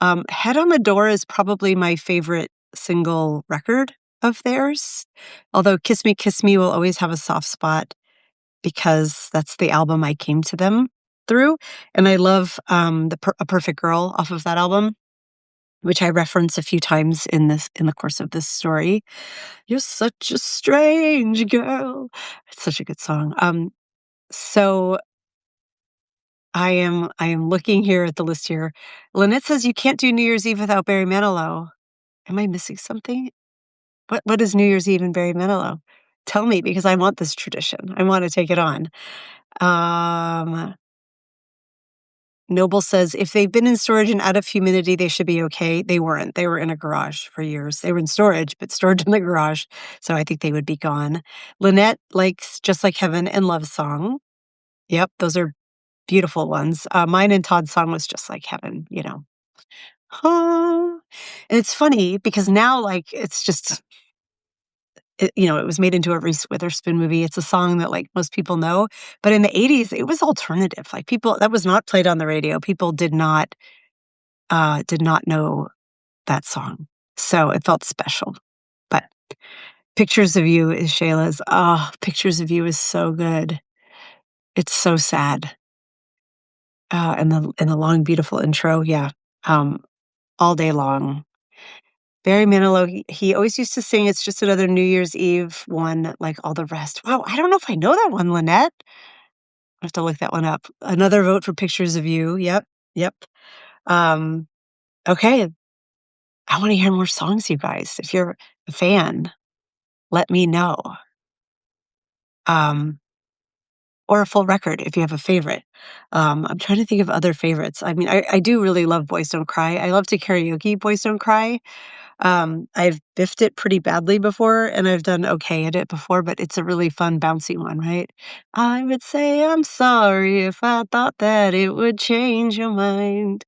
S1: Head on the Door is probably my favorite single record of theirs. Although Kiss Me will always have a soft spot because that's the album I came to them through. And I love A Perfect Girl off of that album, which I reference a few times in the course of this story. You're such a strange girl. It's such a good song. So I am looking here at the list here. Lynette says you can't do New Year's Eve without Barry Manilow. Am I missing something? What is New Year's Eve in Barry Manilow? Tell me, because I want this tradition. I want to take it on. Noble says if they've been in storage and out of humidity, they should be okay. They weren't. They were in a garage for years. They were in storage, but stored in the garage. So I think they would be gone. Lynette likes Just Like Heaven and Love Song. Yep, those are beautiful ones. Mine and Todd's song was Just Like Heaven, Huh. And it's funny because now, like, it's just, it was made into a Reese Witherspoon movie. It's a song that, like, most people know. But in the 80s, it was alternative. Like, that was not played on the radio. People did not know that song. So it felt special. But Pictures of You is Shayla's. Oh, Pictures of You is so good. It's so sad. And the long, beautiful intro. Yeah. All day long. Barry Manilow, he always used to sing It's Just Another New Year's Eve one, like all the rest. Wow, I don't know if I know that one, Lynette. I have to look that one up. Another vote for Pictures of You. Yep. Yep. Um, okay. I want to hear more songs, you guys. If you're a fan, let me know. Or a full record if you have a favorite. I'm trying to think of other favorites. I mean, I do really love Boys Don't Cry. I love to karaoke Boys Don't Cry. I've biffed it pretty badly before, and I've done okay at it before, but it's a really fun, bouncy one, right? I would say I'm sorry if I thought that it would change your mind.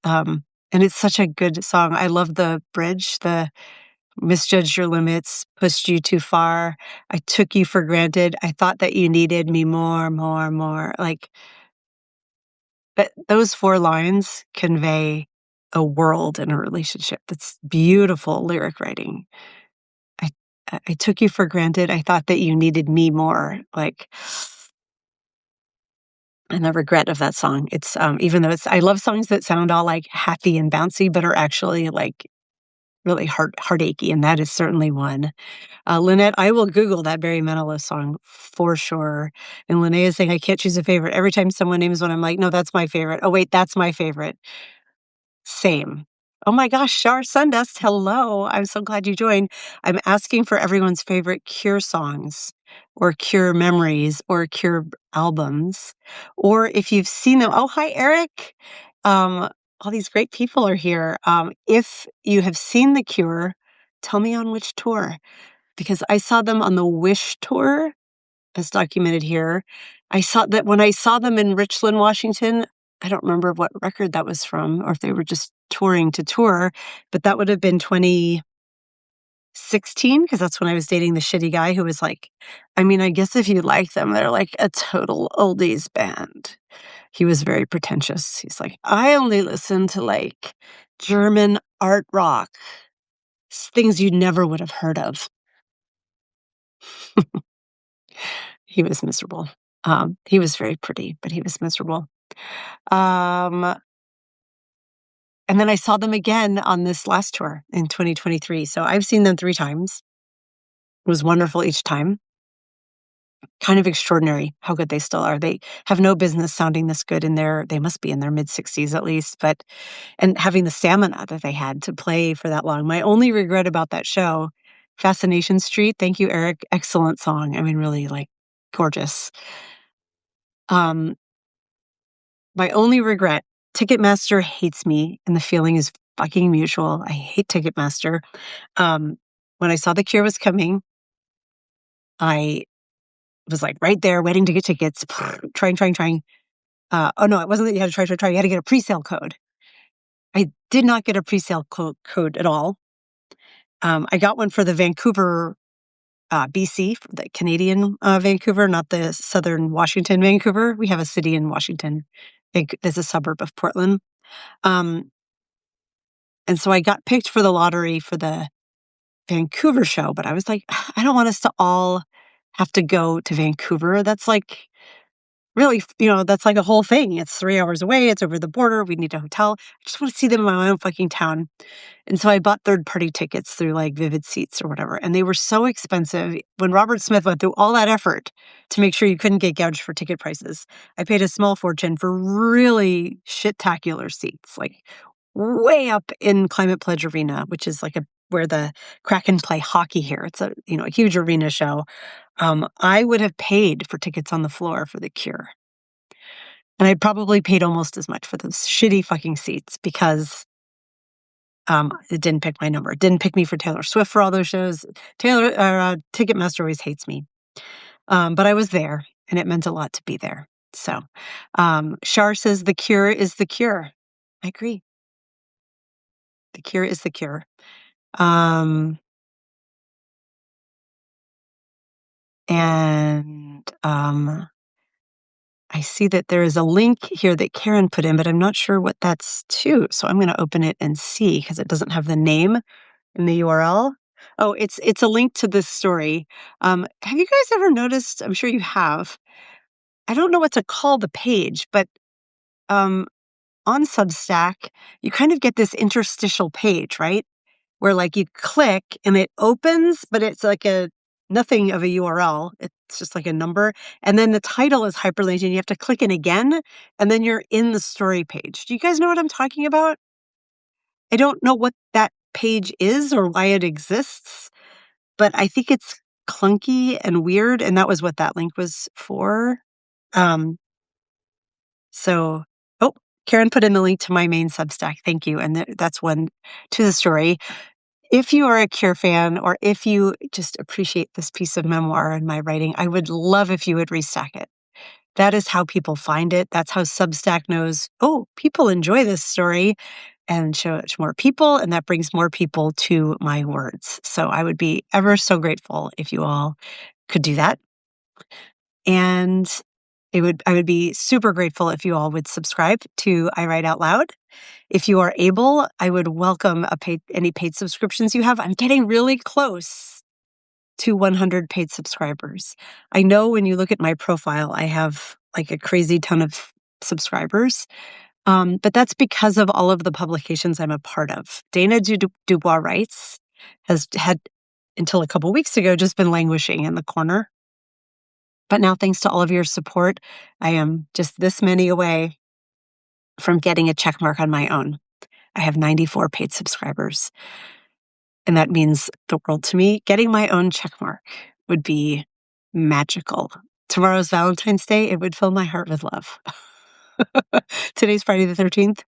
S1: And it's such a good song. I love the bridge, the misjudged your limits, pushed you too far. I took you for granted. I thought that you needed me more, more, more. Like, those 4 lines convey a world in a relationship. That's beautiful lyric writing. I I took you for granted. I thought that you needed me more. Like, and the regret of that song. It's even though I love songs that sound all like happy and bouncy, but are actually like really heartachy, and that is certainly one. Lynette, I will Google that Barry Manilow song for sure. And Linnea is saying, I can't choose a favorite. Every time someone names one, I'm like, no, that's my favorite. Oh, wait, that's my favorite. Same. Oh my gosh, Shar Sundust, hello. I'm so glad you joined. I'm asking for everyone's favorite Cure songs or Cure memories or Cure albums, or if you've seen them. Oh, hi, Eric. All these great people are here. If you have seen The Cure, tell me on which tour, because I saw them on the Wish tour, as documented here. When I saw them in Richland, Washington, I don't remember what record that was from, or if they were just touring to tour, but that would have been 2016, because that's when I was dating the shitty guy who was like, I mean, I guess if you like them, they're like a total oldies band. He was very pretentious. He's like, I only listen to like German art rock. things you never would have heard of. He was miserable. He was very pretty, but he was miserable. Um, and then I saw them again on this last tour in 2023. So I've seen them 3 times. It was wonderful each time. Kind of extraordinary how good they still are. They have no business sounding this good they must be in their mid-60s at least, but and having the stamina that they had to play for that long. My only regret about that show, Fascination Street, thank you, Eric, excellent song. I mean, really, like, gorgeous. Um, my only regret, Ticketmaster hates me, and the feeling is fucking mutual. I hate Ticketmaster. When I saw The Cure was coming, I was, like, right there waiting to get tickets, trying. Oh, no, it wasn't that you had to try. You had to get a presale code. I did not get a presale code at all. I got one for the Vancouver, BC, for the Canadian, Vancouver, not the southern Washington, Vancouver. We have a city in Washington. There's a suburb of Portland. Um, and so I got picked for the lottery for the Vancouver show, but I was like, I don't want us to all have to go to Vancouver. That's like really, that's like a whole thing. It's 3 hours away. It's over the border. We need a hotel. I just want to see them in my own fucking town. And so I bought third-party tickets through, like, Vivid Seats or whatever, and they were so expensive. When Robert Smith went through all that effort to make sure you couldn't get gouged for ticket prices, I paid a small fortune for really shit-tacular seats, like, way up in Climate Pledge Arena, which is, like, where the Kraken play hockey here. It's a huge arena show. I would have paid for tickets on the floor for The Cure. And I probably paid almost as much for those shitty fucking seats because it didn't pick my number. It didn't pick me for Taylor Swift for all those shows. Ticketmaster always hates me. But I was there, and it meant a lot to be there. So, Shar says The Cure is the cure. I agree. The Cure is the cure. And I see that there is a link here that Karen put in, but I'm not sure what that's to. So I'm going to open it and see because it doesn't have the name in the URL. Oh, it's a link to this story. Have you guys ever noticed? I'm sure you have. I don't know what to call the page, but um, on Substack, you kind of get this interstitial page, right? Where like you click and it opens, but it's like a nothing of a URL. It's just like a number. And then the title is hyperlinked and you have to click it again. And then you're in the story page. Do you guys know what I'm talking about? I don't know what that page is or why it exists, but I think it's clunky and weird. And that was what that link was for. Um, so, oh, Karen put in the link to my main Substack. Thank you. And that's one to the story. If you are a Cure fan or if you just appreciate this piece of memoir and my writing, I would love if you would restack it. That is how people find it. That's how Substack knows, oh, people enjoy this story and show it to more people. And that brings more people to my words. So I would be ever so grateful if you all could do that. And I would be super grateful if you all would subscribe to I Write Out Loud. If you are able, I would welcome any paid subscriptions you have. I'm getting really close to 100 paid subscribers. I know when you look at my profile, I have like a crazy ton of subscribers, but that's because of all of the publications I'm a part of. Dana Dubois Writes has had, until a couple weeks ago, just been languishing in the corner. But now, thanks to all of your support, I am just this many away from getting a check mark on my own. I have 94 paid subscribers. And that means the world to me. Getting my own check mark would be magical. Tomorrow's Valentine's Day. It would fill my heart with love. Today's Friday the 13th.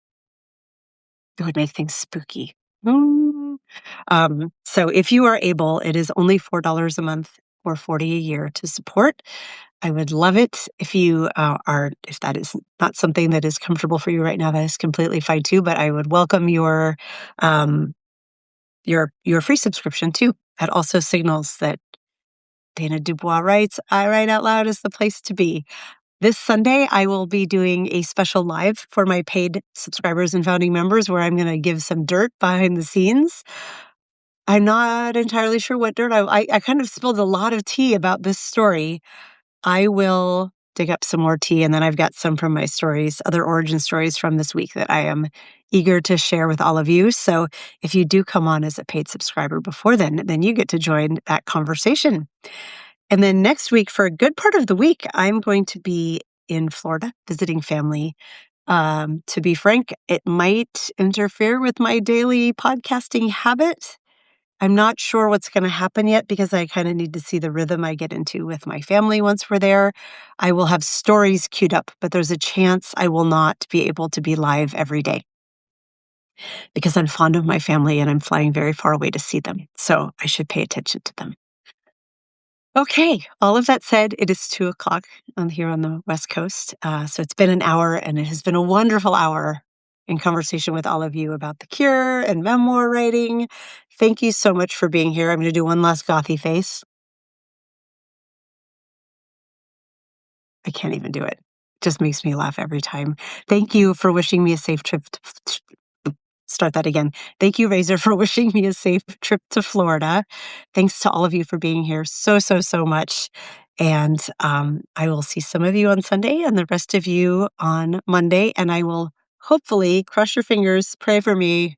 S1: It would make things spooky. So if you are able, it is only $4 a month or $40 a year to support. I would love it if you if that is not something that is comfortable for you right now, that is completely fine too, but I would welcome your free subscription too. That also signals that Dana Dubois Writes, I Write Out Loud is the place to be. This Sunday, I will be doing a special live for my paid subscribers and founding members where I'm going to give some dirt behind the scenes. I'm not entirely sure what dirt I kind of spilled a lot of tea about this story. I will dig up some more tea, and then I've got some from my stories, other origin stories from this week that I am eager to share with all of you. So if you do come on as a paid subscriber before then you get to join that conversation. And then next week, for a good part of the week, I'm going to be in Florida visiting family. To be frank, it might interfere with my daily podcasting habit. I'm not sure what's going to happen yet because I kind of need to see the rhythm I get into with my family once we're there. I will have stories queued up, but there's a chance I will not be able to be live every day because I'm fond of my family and I'm flying very far away to see them. So I should pay attention to them. Okay, all of that said, it is 2:00 here on the West Coast. So it's been an hour, and it has been a wonderful hour in conversation with all of you about the cure and memoir writing. Thank you so much for being here. I'm going to do one last gothy face. I can't even do it. Just makes me laugh every time. Thank you for wishing me a safe trip start that again. Thank you, Razor, for wishing me a safe trip to Florida. Thanks to all of you for being here so much. And I will see some of you on Sunday and the rest of you on Monday. And I will hopefully, cross your fingers, pray for me,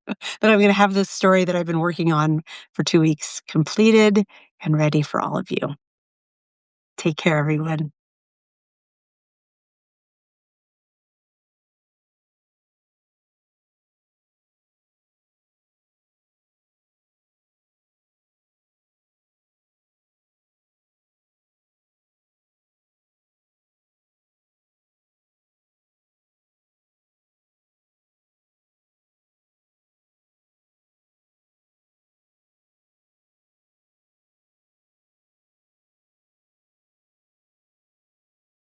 S1: that I'm going to have this story that I've been working on for 2 weeks completed and ready for all of you. Take care, everyone.